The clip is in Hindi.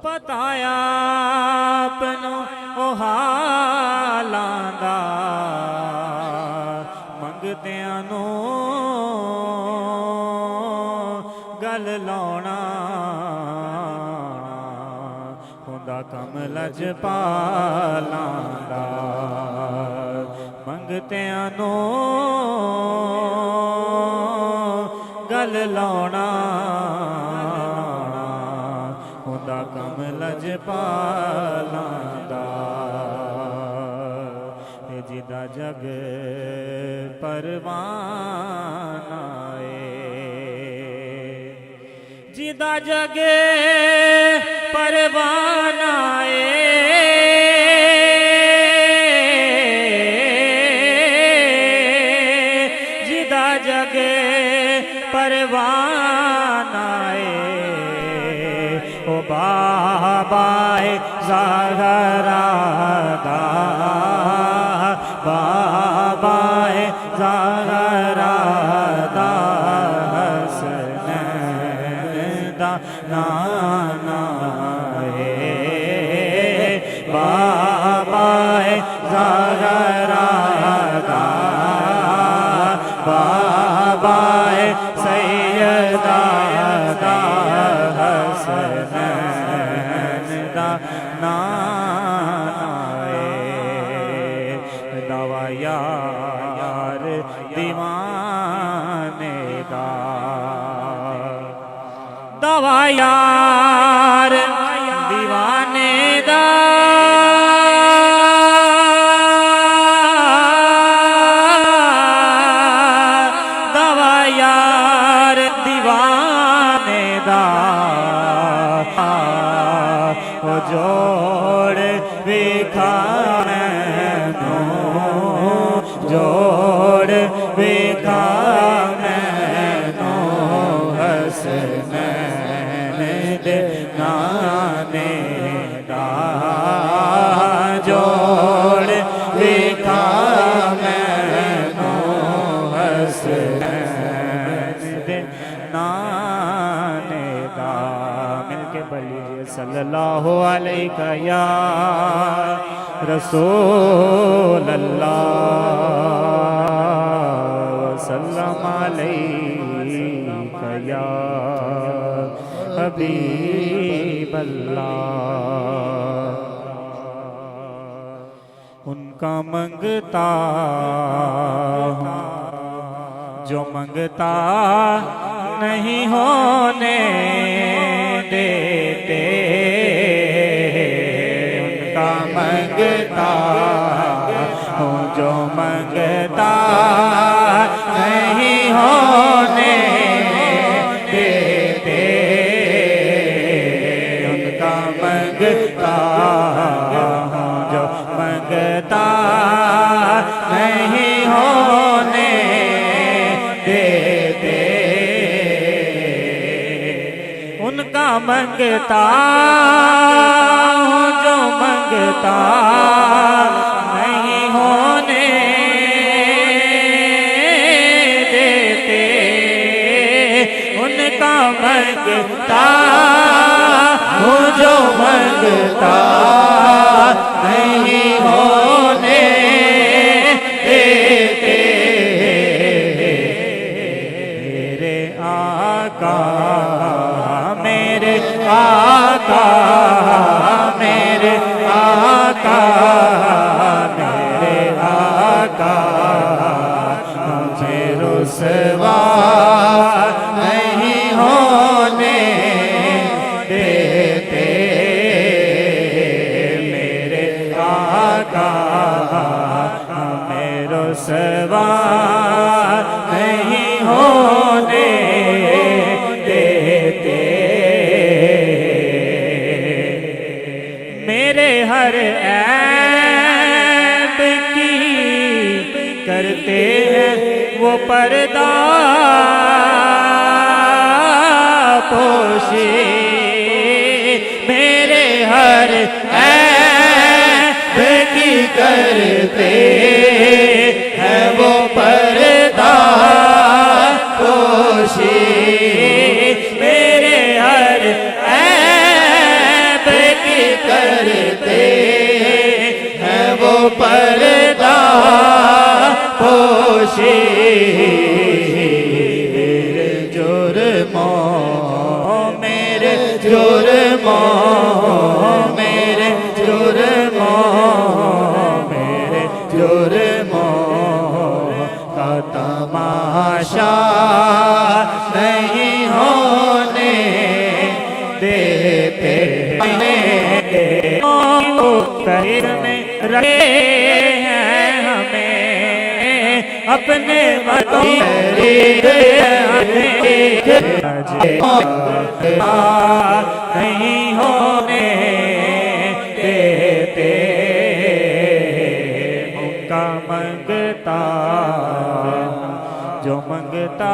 पता आपनों ओ हालां दा मंगदियां नूं गल लाउणा हुंदा कम लजपालां दा मंगदियां नूं गल लाउणा हुंदा कम लजपालां दा जिदा जग परवाना जिदा जग परवाना जिदा जग परवाना ओ बाबाए ज़हरा दा बाबाए ज़हरा दा हसनैन दा नाना बाबाए ज़हरा दा बाबाए सैयदा दा हसनैन दा नाना दवा यार दीवाने दा दवा यार दीवाने दा दवा यार दीवाने दा ओ जोड़ विखा जोड़ विखा मैनो हसनैन दे नाने दा जोड़ विखा मैनो हसनैन दे नाने दा मिलके बोलिए सल्लल्लाहु अलैहि या रसूल अल्लाह सल्लम अलैका या हबीब अल्लाह उनका मंगता जो मंगता नहीं होने देते मंगता हूँ जो मंगता नहीं होने देते उनका मंगता हूँ जो मंगता नहीं होने देते उनका मंगता जो मंगता नहीं होने देते उनका मंगता हूँ जो मंगता नहीं होने देते मेरे आका मेरे आका मेरे आका मेरे आका मुझे रुसवा नहीं होने देते मेरे आका हमें रुसवा नहीं होने देते मेरे हर ऐब की करते हैं वो पर्दा पोशी मेरे हर ऐब की करते हैं वो पर्दा पोशी मेरे हर ऐब मेरे जुर्मों मेरे जुर्मों मेरे जुर्मों मेरे जुर्मों का तमाशा नहीं होने देते करीब में रखे हैं हमें अपने नहीं होने देते उनका मंगता जो मंगता